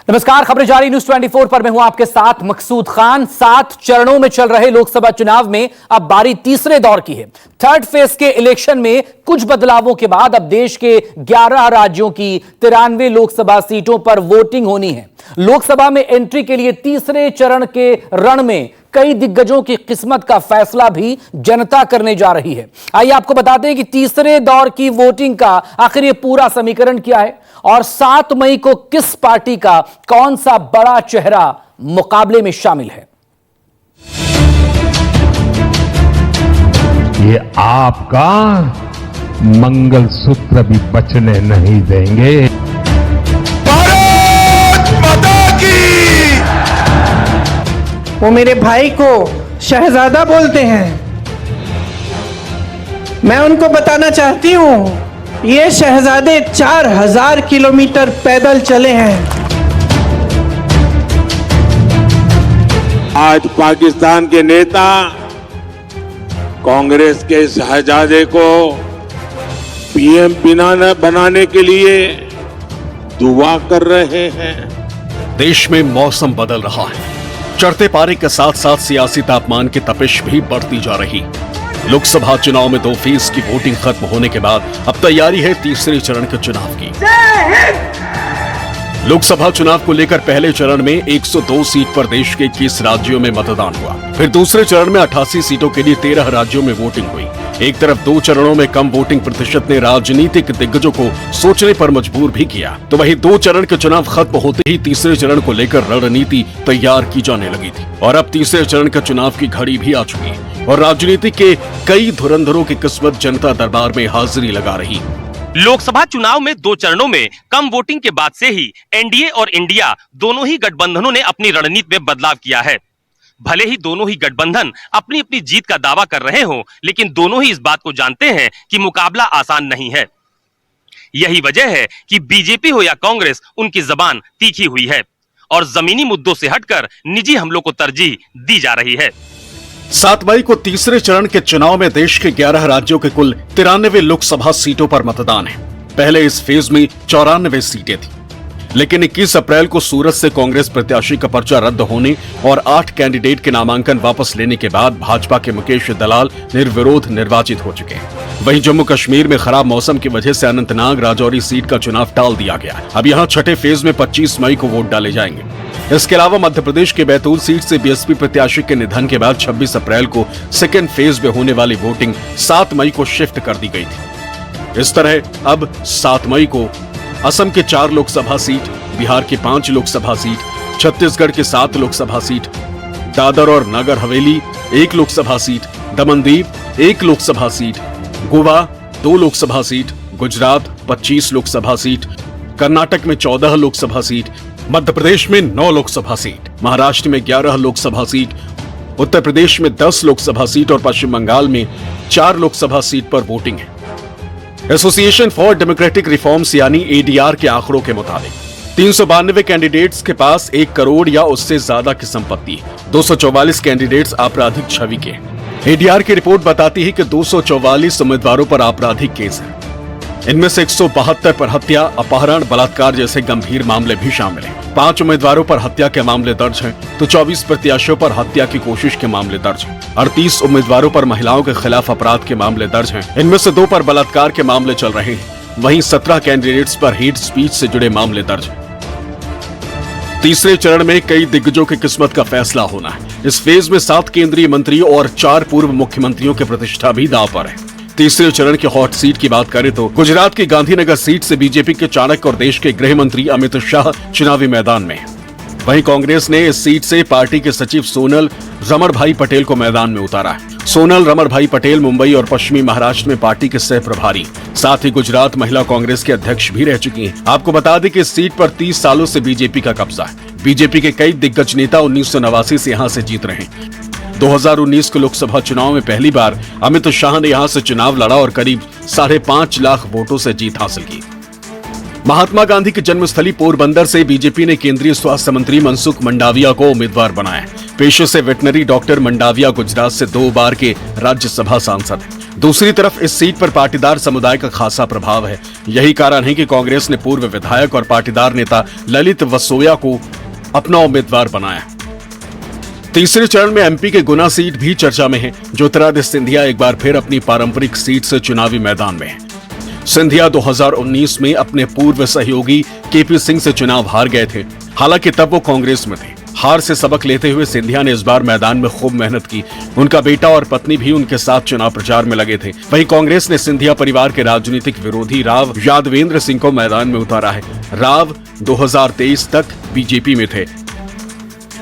नमस्कार, खबरें जारी न्यूज 24 पर मैं हूं आपके साथ मकसूद खान। 7 चरणों में चल रहे लोकसभा चुनाव में अब बारी तीसरे दौर की है। थर्ड फेज के इलेक्शन में कुछ बदलावों के बाद अब देश के 11 राज्यों की 93 लोकसभा सीटों पर वोटिंग होनी है। लोकसभा में एंट्री के लिए तीसरे चरण के रण में कई दिग्गजों की किस्मत का फैसला भी जनता करने जा रही है। आइए आपको बताते हैं कि तीसरे दौर की वोटिंग का आखिर ये पूरा समीकरण क्या है और 7 मई को किस पार्टी का कौन सा बड़ा चेहरा मुकाबले में शामिल है। ये आपका मंगलसूत्र भी बचने नहीं देंगे। भारत माता की। वो मेरे भाई को शहजादा बोलते हैं। मैं उनको बताना चाहती हूं, ये शहजादे 4000 किलोमीटर पैदल चले हैं। आज पाकिस्तान के नेता कांग्रेस के शहजादे को पीएम बनाने के लिए दुआ कर रहे हैं। देश में मौसम बदल रहा है। चढ़ते पारे के साथ साथ सियासी तापमान की तपिश भी बढ़ती जा रही। लोकसभा चुनाव में 2 फेज की वोटिंग खत्म होने के बाद अब तैयारी है तीसरे चरण के चुनाव की। लोकसभा चुनाव को लेकर पहले चरण में 102 सीट पर देश के 21 राज्यों में मतदान हुआ। फिर दूसरे चरण में 88 सीटों के लिए 13 राज्यों में वोटिंग हुई। एक तरफ 2 चरणों में कम वोटिंग प्रतिशत ने राजनीतिक दिग्गजों को सोचने पर मजबूर भी किया, तो वहीं 2 चरण के चुनाव खत्म होते ही तीसरे चरण को लेकर रणनीति तैयार की जाने लगी थी। और अब तीसरे चरण के चुनाव की घड़ी भी आ चुकी है और राजनीति के कई धुरंधरों की किस्मत जनता दरबार में हाजिरी लगा रही। लोकसभा चुनाव में 2 चरणों में कम वोटिंग के बाद से ही एनडीए और इंडिया दोनों ही गठबंधनों ने अपनी रणनीति में बदलाव किया है। भले ही दोनों ही गठबंधन अपनी अपनी जीत का दावा कर रहे हों, लेकिन दोनों ही इस बात को जानते हैं कि मुकाबला आसान नहीं है। यही वजह है कि बीजेपी हो या कांग्रेस, उनकी जबान तीखी हुई है और जमीनी मुद्दों से हटकर निजी हमलों को तरजीह दी जा रही है। 7 मई को तीसरे चरण के चुनाव में देश के 11 राज्यों के कुल 93 लोकसभा सीटों पर मतदान है। पहले इस फेज में 94 सीटें थी, लेकिन 21 अप्रैल को सूरत से कांग्रेस प्रत्याशी का पर्चा रद्द होने और 8 कैंडिडेट के नामांकन वापस लेने के बाद भाजपा के मुकेश दलाल निर्विरोध निर्वाचित हो चुके हैं। वहीं जम्मू कश्मीर में खराब मौसम की वजह से अनंतनाग राजौरी सीट का चुनाव टाल दिया गया। अब यहाँ छठे फेज में 25 मई को वोट डाले जाएंगे। इसके अलावा मध्य प्रदेश के बैतूल सीट से बीएसपी प्रत्याशी के निधन के बाद 26 अप्रैल को सेकेंड फेज में होने वाली वोटिंग 7 मई को शिफ्ट कर दी गई थी। इस तरह अब 7 मई को असम के 4 लोकसभा सीट, बिहार की 5 लोकसभा सीट, छत्तीसगढ़ की 7 लोकसभा सीट, दादर और Nagar Haveli 1 Lok Sabha seat, Daman Diu 1 Lok Sabha seat, Goa 2 Lok Sabha seat, Gujarat 25 Lok Sabha seat, Karnataka में 14 लोकसभा सीट, मध्य प्रदेश में 9 लोकसभा सीट, महाराष्ट्र में 11 लोकसभा सीट, उत्तर प्रदेश में 10 लोकसभा सीट और पश्चिम बंगाल में 4 लोकसभा सीट पर वोटिंग है। एसोसिएशन फॉर डेमोक्रेटिक रिफॉर्म्स यानी एडीआर के आंकड़ों के मुताबिक 392 कैंडिडेट्स के पास 1 करोड़ या उससे ज्यादा की संपत्ति है। 244 कैंडिडेट्स आपराधिक छवि के हैं। एडीआर की रिपोर्ट बताती है कि 244 उम्मीदवारों पर आपराधिक केस है। इनमें से 172 पर हत्या, अपहरण, बलात्कार जैसे गंभीर मामले भी शामिल हैं। 5 उम्मीदवारों पर हत्या के मामले दर्ज हैं, तो 24 प्रत्याशियों पर हत्या की कोशिश के मामले दर्ज हैं। 38 उम्मीदवारों पर महिलाओं के खिलाफ अपराध के मामले दर्ज हैं। इनमें से 2 पर बलात्कार के मामले चल रहे हैं। वहीं 17 कैंडिडेट्स पर हेट स्पीच से जुड़े मामले दर्ज हैं। तीसरे चरण में कई दिग्गजों की किस्मत का फैसला होना है। इस फेज में 7 केंद्रीय मंत्री और 4 पूर्व मुख्यमंत्रियों की प्रतिष्ठा भी दांव पर है। तीसरे चरण की हॉट सीट की बात करें तो गुजरात की गांधीनगर सीट से बीजेपी के चाणक्य और देश के गृह मंत्री अमित शाह चुनावी मैदान में हैं। वहीं कांग्रेस ने इस सीट से पार्टी के सचिव सोनल रमणभाई पटेल को मैदान में उतारा है। सोनल रमणभाई पटेल मुंबई और पश्चिमी महाराष्ट्र में पार्टी के सह प्रभारी, साथ ही गुजरात महिला कांग्रेस के अध्यक्ष भी रह चुकी हैं। आपको बता दें कि इस सीट पर 30 सालों से बीजेपी का कब्जा है। बीजेपी के कई दिग्गज नेता 1989 से यहाँ से जीत रहे हैं। 2019 के लोकसभा चुनाव में पहली बार अमित शाह ने यहां से चुनाव लड़ा और करीब 5.5 लाख वोटों से जीत हासिल की। महात्मा गांधी की जन्मस्थली पोरबंदर से बीजेपी ने केंद्रीय स्वास्थ्य मंत्री मनसुख मंडाविया को उम्मीदवार बनाया। पेशे से वेटनरी डॉक्टर मंडाविया गुजरात से 2 बार के राज्यसभा सांसद हैं। दूसरी तरफ इस सीट पर पाटीदार समुदाय का खासा प्रभाव है। यही कारण है कि कांग्रेस ने पूर्व विधायक और पाटीदार नेता ललित वसोया को अपना उम्मीदवार बनाया। तीसरे चरण में एमपी के गुना सीट भी चर्चा में है। ज्योतिरादित्य सिंधिया एक बार फिर अपनी पारंपरिक सीट से चुनावी मैदान में है। सिंधिया 2019 में अपने पूर्व सहयोगी केपी सिंह से चुनाव हार गए थे। हालांकि तब वो कांग्रेस में थे। हार से सबक लेते हुए सिंधिया ने इस बार मैदान में खूब मेहनत की। उनका बेटा और पत्नी भी उनके साथ चुनाव प्रचार में लगे थे। वहीं कांग्रेस ने सिंधिया परिवार के राजनीतिक विरोधी राव यादवेंद्र सिंह को मैदान में उतारा है। राव 2023 तक बीजेपी में थे।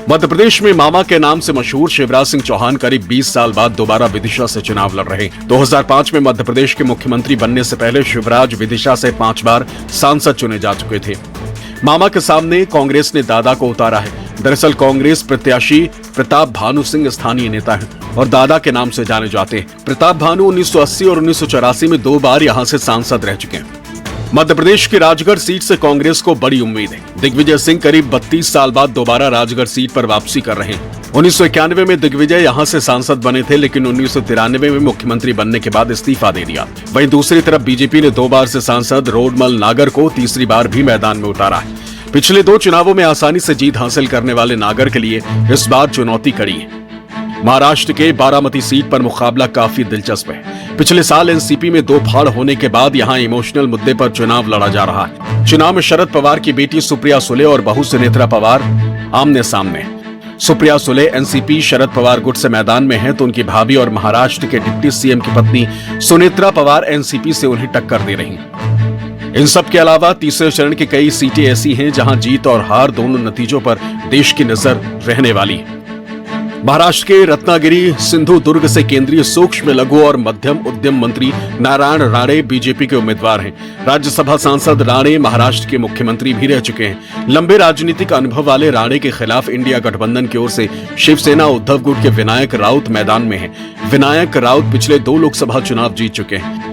मध्य प्रदेश में मामा के नाम से मशहूर शिवराज सिंह चौहान करीब 20 साल बाद दोबारा विदिशा से चुनाव लड़ रहे हैं। 2005 में मध्य प्रदेश के मुख्यमंत्री बनने से पहले शिवराज विदिशा से 5 बार सांसद चुने जा चुके थे। मामा के सामने कांग्रेस ने दादा को उतारा है। दरअसल कांग्रेस प्रत्याशी प्रताप भानु सिंह स्थानीय नेता हैं और दादा के नाम से जाने जाते हैं। प्रताप भानु 1980 और 1984 में 2 बार यहां से सांसद रह चुके हैं। मध्य प्रदेश की राजगढ़ सीट से कांग्रेस को बड़ी उम्मीद है। दिग्विजय सिंह करीब 32 साल बाद दोबारा राजगढ़ सीट पर वापसी कर रहे हैं। 1991 में दिग्विजय यहां से सांसद बने थे, लेकिन 1993 में मुख्यमंत्री बनने के बाद इस्तीफा दे दिया। वहीं दूसरी तरफ बीजेपी ने 2 बार से सांसद रोडमल नागर को तीसरी बार भी मैदान में उतारा है। पिछले 2 चुनावों में आसानी से जीत हासिल करने वाले नागर के लिए इस बार चुनौती कड़ी है। महाराष्ट्र के बारामती सीट पर मुकाबला काफी दिलचस्प है। पिछले साल एनसीपी में 2 फाड़ होने के बाद यहां इमोशनल मुद्दे पर चुनाव लड़ा जा रहा है। चुनाव में शरद पवार की बेटी सुप्रिया सुले और बहू सुनेत्रा पवार आमने सामने। सुप्रिया सुले एनसीपी शरद पवार गुट से मैदान में है, तो उनकी भाभी और महाराष्ट्र के डिप्टी सीएम की पत्नी सुनेत्रा पवार एनसीपी से उन्हें टक्कर दे रही हैं। इन सब के अलावा तीसरे चरण की कई सीटें ऐसी हैं जहां जीत और हार दोनों नतीजों पर देश की नजर रहने वाली है। महाराष्ट्र के रत्नागिरी सिंधु दुर्ग से केंद्रीय सूक्ष्म लघु और मध्यम उद्यम मंत्री नारायण राणे बीजेपी के उम्मीदवार हैं। राज्यसभा सांसद राणे महाराष्ट्र के मुख्यमंत्री भी रह चुके हैं। लंबे राजनीतिक अनुभव वाले राणे के खिलाफ इंडिया गठबंधन की ओर से शिवसेना उद्धव गुट के विनायक राउत मैदान में हैं। विनायक राउत पिछले 2 लोकसभा चुनाव जीत चुके हैं।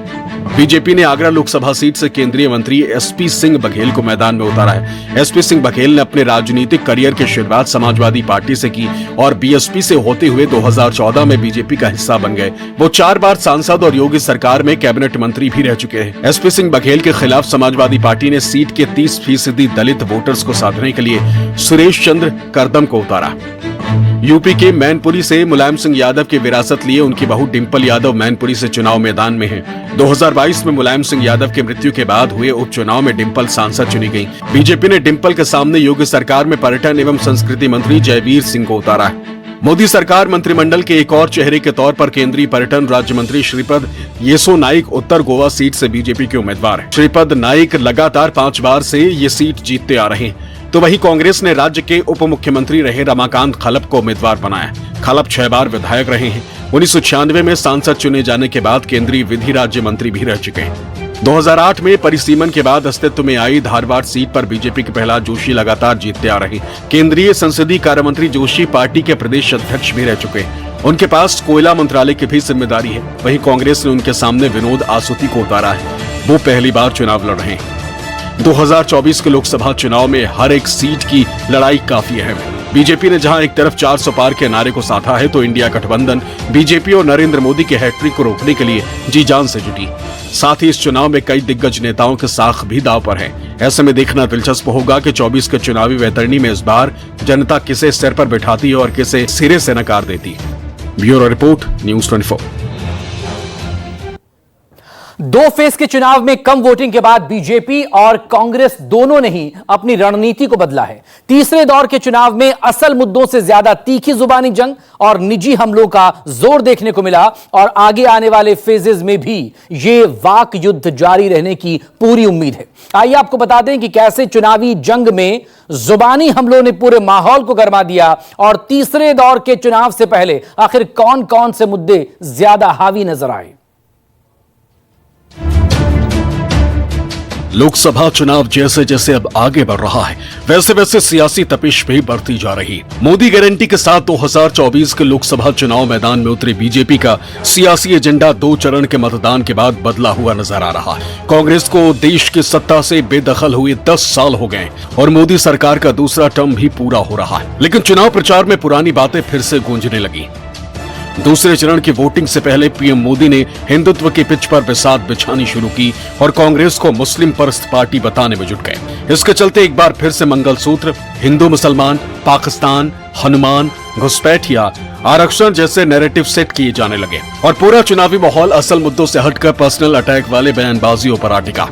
बीजेपी ने आगरा लोकसभा सीट से केंद्रीय मंत्री एसपी सिंह बघेल को मैदान में उतारा है। एसपी सिंह बघेल ने अपने राजनीतिक करियर की शुरुआत समाजवादी पार्टी से की और बीएसपी से होते हुए 2014 में बीजेपी का हिस्सा बन गए। वो 4 बार सांसद और योगी सरकार में कैबिनेट मंत्री भी रह चुके हैं। एसपी सिंह बघेल के खिलाफ समाजवादी पार्टी ने सीट के 30% दलित वोटर्स को साधने के लिए सुरेश चंद्र करदम को उतारा। यूपी के मैनपुरी से मुलायम सिंह यादव की विरासत लिए उनकी बहू डिंपल यादव मैनपुरी से चुनाव मैदान में हैं। 2022 में मुलायम सिंह यादव की मृत्यु के बाद हुए उपचुनाव में डिंपल सांसद चुनी गई। बीजेपी ने डिंपल के सामने योगी सरकार में पर्यटन एवं संस्कृति मंत्री जयवीर सिंह को उतारा है। मोदी सरकार मंत्रिमंडल के एक और चेहरे के तौर पर केंद्रीय पर्यटन राज्य मंत्री श्रीपद येसो नाइक उत्तर गोवा सीट से बीजेपी के उम्मीदवार हैं। श्रीपद नाइक लगातार 5 बार से ये सीट जीतते आ रहे हैं। तो वहीं कांग्रेस ने राज्य के उप मुख्यमंत्री रहे रमाकांत खलप को उम्मीदवार बनाया। खलप 6 बार विधायक रहे हैं। 1996 में सांसद चुने जाने के बाद केंद्रीय विधि राज्य मंत्री भी रह चुके हैं। 2008 में परिसीमन के बाद अस्तित्व में आई धारवाड़ सीट पर बीजेपी के प्रहलाद जोशी लगातार जीतते आ रहे हैं। केंद्रीय संसदीय कार्य मंत्री जोशी पार्टी के प्रदेश अध्यक्ष भी रह चुके हैं। उनके पास कोयला मंत्रालय की भी जिम्मेदारी है। वहीं कांग्रेस ने उनके सामने विनोद आसूती को उतारा है। वो पहली बार चुनाव लड़ रहे हैं। 2024 के लोकसभा चुनाव में हर एक सीट की लड़ाई काफी अहम है। बीजेपी ने जहां एक तरफ 400 पार के नारे को साधा है, तो इंडिया गठबंधन बीजेपी और नरेंद्र मोदी के हैट्रिक को रोकने के लिए जी जान से जुटी। साथ ही इस चुनाव में कई दिग्गज नेताओं के साख भी दांव पर है। ऐसे में देखना दिलचस्प होगा कि 24 के चुनावी वैतरणी में इस बार जनता किसे सिर पर बैठाती है और किसे सिरे से नकार देती है। Bureau report, news 24। 2 फेज के चुनाव में कम वोटिंग के बाद बीजेपी और कांग्रेस दोनों ने ही अपनी रणनीति को बदला है। तीसरे दौर के चुनाव में असल मुद्दों से ज्यादा तीखी जुबानी जंग और निजी हमलों का जोर देखने को मिला और आगे आने वाले फेजेस में भी ये वाक युद्ध जारी रहने की पूरी उम्मीद है। आइए आपको बता दें कि कैसे चुनावी जंग में जुबानी हमलों ने पूरे माहौल को गरमा दिया और तीसरे दौर के चुनाव से पहले आखिर कौन कौन से मुद्दे ज्यादा हावी नजर आए। लोकसभा चुनाव जैसे जैसे अब आगे बढ़ रहा है, वैसे वैसे सियासी तपिश भी बढ़ती जा रही है। मोदी गारंटी के साथ 2024 के लोकसभा चुनाव मैदान में उतरी बीजेपी का सियासी एजेंडा 2 चरण के मतदान के बाद बदला हुआ नजर आ रहा है। कांग्रेस को देश की सत्ता से बेदखल हुए 10 साल हो गए और मोदी सरकार का दूसरा टर्म भी पूरा हो रहा है, लेकिन चुनाव प्रचार में पुरानी बातें फिर से गूंजने लगी। दूसरे चरण की वोटिंग से पहले पीएम मोदी ने हिंदुत्व की पिच पर बिसात बिछानी शुरू की और कांग्रेस को मुस्लिम परस्त पार्टी बताने में जुट गए। इसके चलते एक बार फिर से मंगलसूत्र, हिंदू मुसलमान, पाकिस्तान, हनुमान, घुसपैठिया, आरक्षण जैसे नैरेटिव सेट किए जाने लगे और पूरा चुनावी माहौल असल मुद्दों से हटकर पर्सनल अटैक वाले बयानबाजियों पर आ टिका।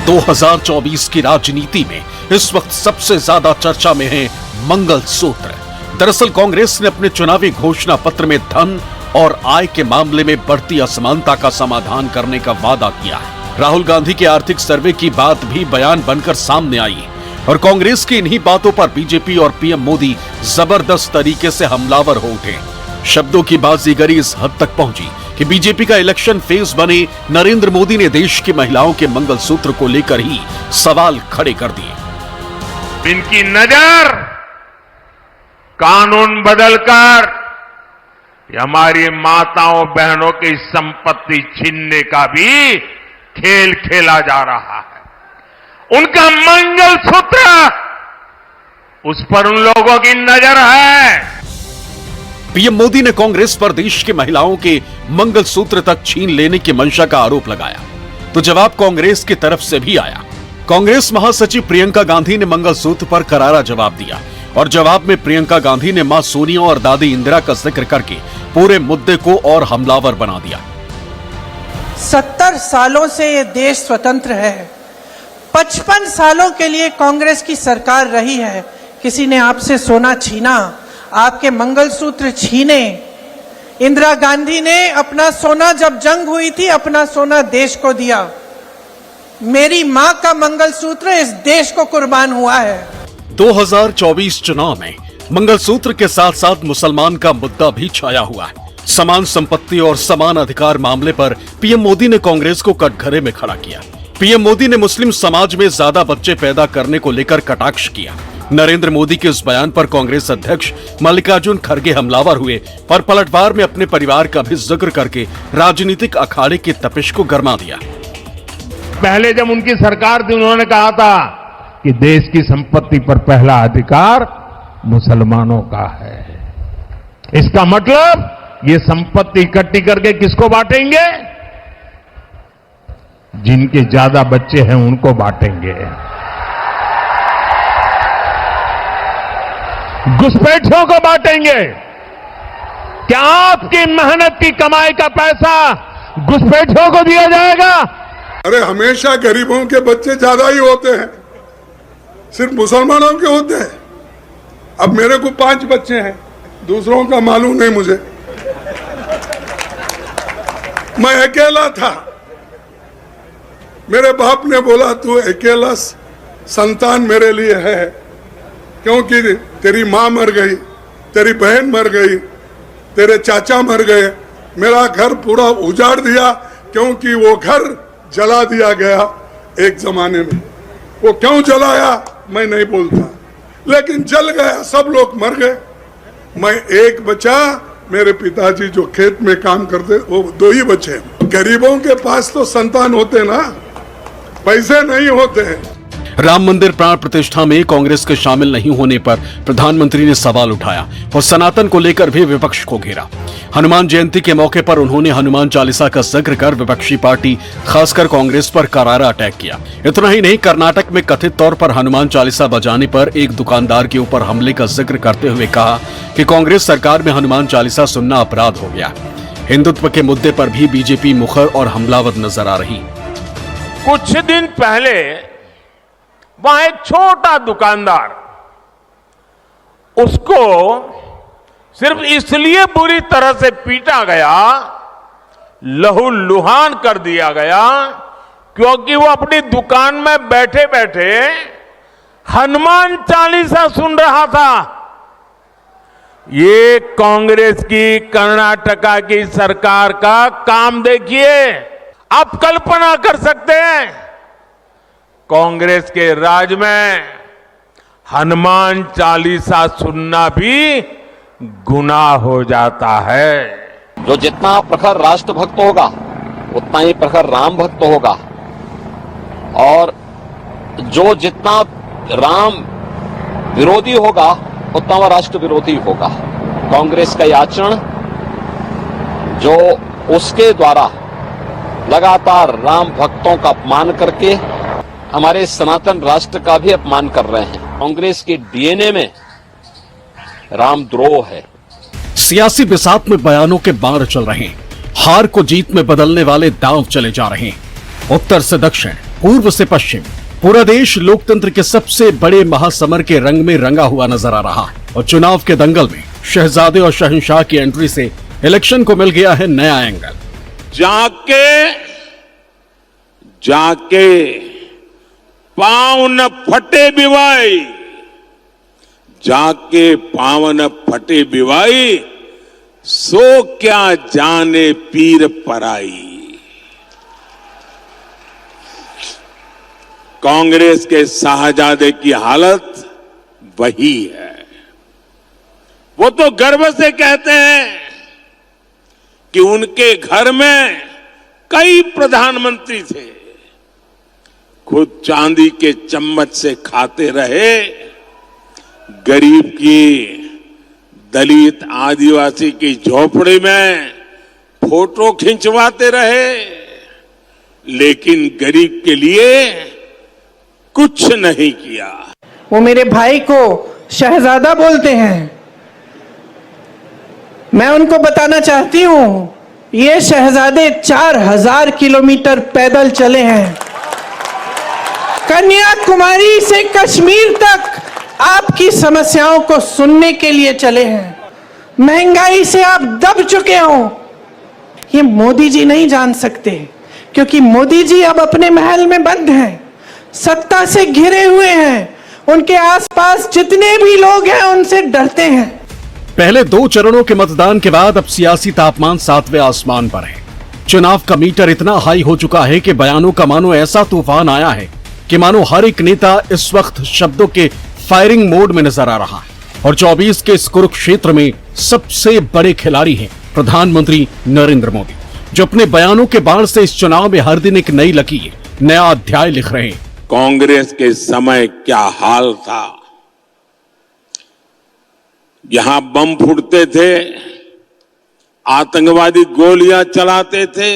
2024 की राजनीति में इस वक्त सबसे ज्यादा चर्चा में है मंगलसूत्र। दरअसल कांग्रेस ने अपने चुनावी घोषणा पत्र में धन और आय के मामले में बढ़ती असमानता का समाधान करने का वादा किया है। राहुल गांधी के आर्थिक सर्वे की बात भी बयान बनकर सामने आई और कांग्रेस की इन्हीं बातों पर बीजेपी और पीएम मोदी जबरदस्त तरीके से हमलावर हो उठे। शब्दों की बाजीगरी इस हद तक पहुंची कि बीजेपी का इलेक्शन फेज बने नरेंद्र मोदी ने देश की महिलाओं के मंगलसूत्र को लेकर ही सवाल खड़े कर दिए। इनकी नजर कानून बदलकर हमारी माताओं बहनों की संपत्ति छीनने का भी खेल खेला जा रहा है। उनका मंगलसूत्र, उस पर उन लोगों की नजर है। पीएम मोदी ने कांग्रेस पर देश की महिलाओं के मंगलसूत्र तक छीन लेने की मंशा का आरोप लगाया, तो जवाब कांग्रेस की तरफ से भी आया। कांग्रेस महासचिव प्रियंका गांधी ने मंगलसूत्र पर करारा जवाब दिया और जवाब में प्रियंका गांधी ने मां सोनिया और दादी इंदिरा का जिक्र करके पूरे मुद्दे को और हमलावर बना दिया। 70 सालों से ये देश स्वतंत्र है। 55 सालों के लिए कांग्रेस की सरकार रही है। किसी ने आपसे सोना छीना, आपके मंगलसूत्र छीने। इंदिरा गांधी ने अपना सोना, जब जंग हुई थी, अपना सोना देश को दिया। मेरी मां का मंगलसूत्र इस देश को कुर्बान हुआ है। 2024 चुनाव में मंगलसूत्र के साथ साथ मुसलमान का मुद्दा भी छाया हुआ है। समान संपत्ति और समान अधिकार मामले पर पीएम मोदी ने कांग्रेस को कटघरे में खड़ा किया। पीएम मोदी ने मुस्लिम समाज में ज्यादा बच्चे पैदा करने को लेकर कटाक्ष किया। नरेंद्र मोदी के इस बयान पर कांग्रेस अध्यक्ष मल्लिकार्जुन खड़गे हमलावर हुए और पलटवार में अपने परिवार का भी जिक्र करके राजनीतिक अखाड़े की तपिश को गरमा दिया। पहले जब उनकी सरकार थी, उन्होंने कहा था कि देश की संपत्ति पर पहला अधिकार मुसलमानों का है। इसका मतलब ये संपत्ति इकट्ठी करके किसको बांटेंगे? जिनके ज्यादा बच्चे हैं उनको बांटेंगे। घुसपैठियों को बांटेंगे। क्या आपकी मेहनत की कमाई का पैसा घुसपैठियों को दिया जाएगा? अरे हमेशा गरीबों के बच्चे ज्यादा ही होते हैं, सिर्फ मुसलमानों के होते हैं। अब मेरे को 5 बच्चे हैं, दूसरों का मालूम नहीं मुझे। मैं अकेला था। मेरे बाप ने बोला तू अकेला संतान मेरे लिए है, क्योंकि तेरी माँ मर गई, तेरी बहन मर गई, तेरे चाचा मर गए, मेरा घर पूरा उजाड़ दिया, क्योंकि वो घर जला दिया गया एक जमाने में। वो क्यों जलाया मैं नहीं बोलता, लेकिन जल गया, सब लोग मर गए। मैं एक बचा, मेरे पिताजी जो खेत में काम करते वो 2 ही बचे। गरीबों के पास तो संतान होते ना, पैसे नहीं होते हैं। राम मंदिर प्राण प्रतिष्ठा में कांग्रेस के शामिल नहीं होने पर प्रधानमंत्री ने सवाल उठाया और सनातन को लेकर भी विपक्ष को घेरा। हनुमान जयंती के मौके पर उन्होंने हनुमान चालीसा का जिक्र कर विपक्षी पार्टी खासकर कांग्रेस पर करारा अटैक किया। इतना ही नहीं, कर्नाटक में कथित तौर पर हनुमान चालीसा बजाने पर एक दुकानदार के ऊपर हमले का जिक्र करते हुए कहा कि कांग्रेस सरकार में हनुमान चालीसा सुनना अपराध हो गया। हिंदुत्व के मुद्दे पर भी बीजेपी मुखर और हमलावर नजर आ रही। कुछ दिन पहले वहां एक छोटा दुकानदार, उसको सिर्फ इसलिए बुरी तरह से पीटा गया, लहूलुहान कर दिया गया, क्योंकि वो अपनी दुकान में बैठे बैठे हनुमान चालीसा सुन रहा था। ये कांग्रेस की कर्नाटका की सरकार का काम देखिए। आप कल्पना कर सकते हैं कांग्रेस के राज में हनुमान चालीसा सुनना भी गुनाह हो जाता है। जो जितना प्रखर राष्ट्रभक्त होगा उतना ही प्रखर राम भक्त होगा, और जो जितना राम विरोधी होगा उतना वह राष्ट्र विरोधी होगा। कांग्रेस का यह आचरण जो उसके द्वारा लगातार राम भक्तों का अपमान करके हमारे सनातन राष्ट्र का भी अपमान कर रहे हैं। कांग्रेस के डीएनए में रामद्रोह है। सियासी बिसात में बयानों के बार चल रहे हैं, हार को जीत में बदलने वाले दांव चले जा रहे हैं। उत्तर से दक्षिण, पूर्व से पश्चिम, पूरा देश लोकतंत्र के सबसे बड़े महासमर के रंग में रंगा हुआ नजर आ रहा है। और चुनाव के दंगल में शहजादे और शहंशाह की एंट्री से इलेक्शन को मिल गया है नया एंगल। जाके पांव न फटे बिवाई, जाके पांव न फटे बिवाई, सो क्या जाने पीर पराई। कांग्रेस के शाहजादे की हालत वही है। वो तो गर्व से कहते हैं कि उनके घर में कई प्रधानमंत्री थे, खुद चांदी के चम्मच से खाते रहे, गरीब की, दलित आदिवासी की झोपड़ी में फोटो खिंचवाते रहे, लेकिन गरीब के लिए कुछ नहीं किया। वो मेरे भाई को शहजादा बोलते हैं। मैं उनको बताना चाहती हूं, ये शहजादे 4000 किलोमीटर पैदल चले हैं। कन्याकुमारी से कश्मीर तक आपकी समस्याओं को सुनने के लिए चले हैं। महंगाई से आप दब चुके हो, ये मोदी जी नहीं जान सकते, क्योंकि मोदी जी अब अपने महल में बंद हैं, सत्ता से घिरे हुए हैं। उनके आसपास जितने भी लोग हैं उनसे डरते हैं। पहले 2 चरणों के मतदान के बाद अब सियासी तापमान 7वें आसमान पर है। चुनाव का मीटर इतना हाई हो चुका है कि बयानों का मानो ऐसा तूफान आया है कि मानो हर एक नेता इस वक्त शब्दों के फायरिंग मोड में नजर आ रहा है। और 24 के इस कुरुक्षेत्र में सबसे बड़े खिलाड़ी हैं प्रधानमंत्री नरेंद्र मोदी, जो अपने बयानों के बाण से इस चुनाव में हर दिन एक नई लकीर, नया अध्याय लिख रहे हैं। कांग्रेस के समय क्या हाल था, यहां बम फूटते थे, आतंकवादी गोलियां चलाते थे,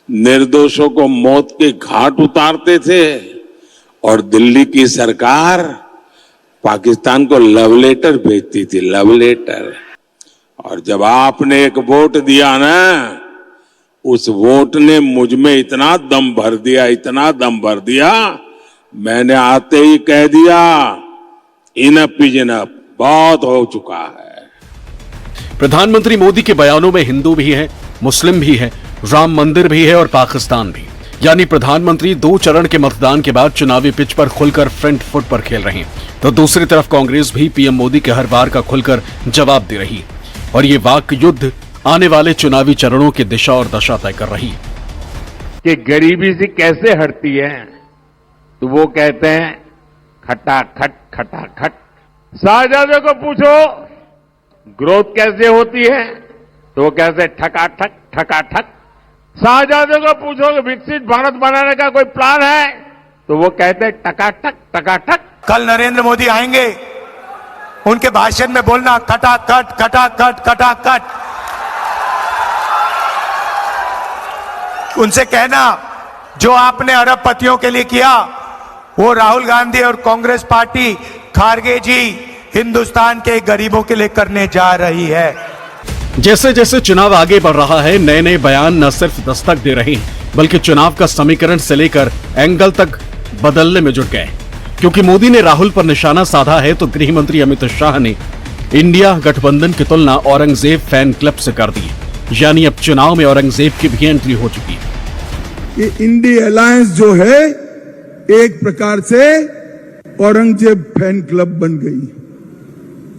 निर्दोषों को मौत के घाट उतारते थे, और दिल्ली की सरकार पाकिस्तान को लव लेटर भेजती थी, लव लेटर। और जब आपने एक वोट दिया ना, उस वोट ने मुझ में इतना दम भर दिया, इतना दम भर दिया, मैंने आते ही कह दिया इनफ इज इनफ, बहुत हो चुका है। प्रधानमंत्री मोदी के बयानों में हिंदू भी है, मुस्लिम भी है, राम मंदिर भी है और पाकिस्तान भी। यानी प्रधानमंत्री 2 चरण के मतदान के बाद चुनावी पिच पर खुलकर फ्रंट फुट पर खेल रहे हैं, तो दूसरी तरफ कांग्रेस भी पीएम मोदी के हर बार का खुलकर जवाब दे रही है। और ये वाक युद्ध आने वाले चुनावी चरणों की दिशा और दशा तय कर रही है। कि गरीबी से कैसे हटती है, तो वो कहते हैं खटाखट खटाखट। शाहजादे को पूछो ग्रोथ कैसे होती है, तो वो कैसे ठकाठक ठकाठक। शाहजादे को पूछो कि विकसित भारत बनाने का कोई प्लान है, तो वो कहते हैं टकाटक टकाटक। कल नरेंद्र मोदी आएंगे, उनके भाषण में बोलना खटाखट खटाखट खटाखट। उनसे कहना जो आपने अरबपतियों के लिए किया, वो राहुल गांधी और कांग्रेस पार्टी खारगे जी हिंदुस्तान के गरीबों के लिए करने जा रही है। जैसे जैसे चुनाव आगे बढ़ रहा है, नए नए बयान न सिर्फ दस्तक दे रहे हैं, बल्कि चुनाव का समीकरण से लेकर एंगल तक बदलने में जुट गए। क्योंकि मोदी ने राहुल पर निशाना साधा है, तो गृह मंत्री अमित शाह ने इंडिया गठबंधन की तुलना औरंगजेब फैन क्लब से कर दी। यानी अब चुनाव में औरंगजेब की भी एंट्री हो चुकी है। ये इंडी अलायंस जो है एक प्रकार से औरंगजेब फैन क्लब बन गई।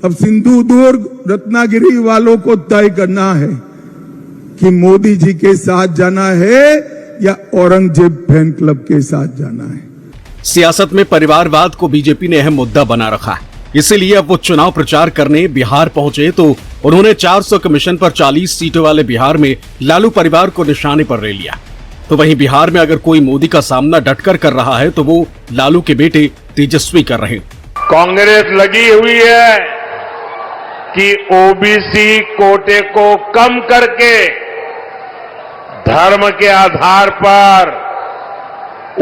अब सिंधु दुर्ग रत्नागिरी वालों को तय करना है कि मोदी जी के साथ जाना है या औरंगजेब फैन क्लब के साथ जाना है। सियासत में परिवारवाद को बीजेपी ने अहम मुद्दा बना रखा है, इसीलिए अब वो चुनाव प्रचार करने बिहार पहुंचे तो उन्होंने 400 कमीशन पर 40 सीटों वाले बिहार में लालू परिवार को निशाने पर ले लिया। तो वहीं बिहार में अगर कोई मोदी का सामना डटकर कर रहा है तो वो लालू के बेटे तेजस्वी कर रहे हैं। कांग्रेस लगी हुई है कि ओबीसी कोटे को कम करके धर्म के आधार पर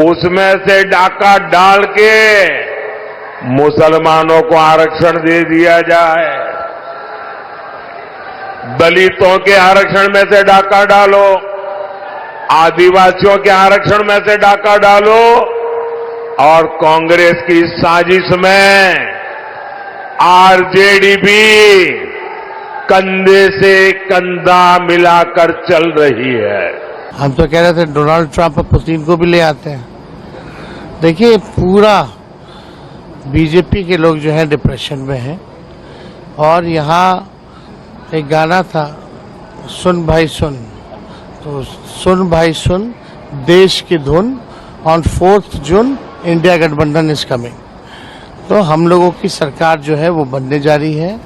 उसमें से डाका डाल के मुसलमानों को आरक्षण दे दिया जाए, दलितों के आरक्षण में से डाका डालो, आदिवासियों के आरक्षण में से डाका डालो, और कांग्रेस की साजिश में आरजेडी भी कंधे से कंधा मिलाकर चल रही है। हम तो कह रहे थे डोनाल्ड ट्रंप और पुतिन को भी ले आते हैं। देखिए पूरा बीजेपी के लोग जो है डिप्रेशन में हैं, और यहाँ एक गाना था सुन भाई सुन, तो सुन भाई सुन देश की धुन, ऑन 4 जून इंडिया गठबंधन इज कमिंग। तो हम लोगों की सरकार जो है वो बनने जा रही है।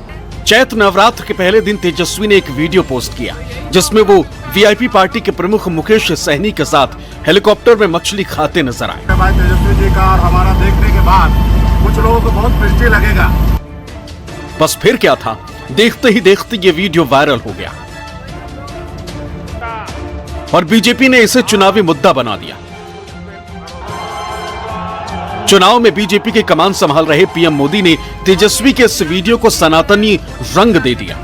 चैत्र नवरात्र के पहले दिन तेजस्वी ने एक वीडियो पोस्ट किया जिसमें वो वीआईपी पार्टी के प्रमुख मुकेश सहनी के साथ हेलीकॉप्टर में मछली खाते नजर आए। भाई तेजस्वी जी का और हमारा देखने के बाद कुछ लोगों को बहुत टेस्टी लगेगा। बस फिर क्या था, देखते ही देखते ये वीडियो वायरल हो गया और बीजेपी ने इसे चुनावी मुद्दा बना दिया। चुनाव में बीजेपी के कमान संभाल रहे पीएम मोदी ने तेजस्वी के इस वीडियो को सनातनी रंग दे दिया।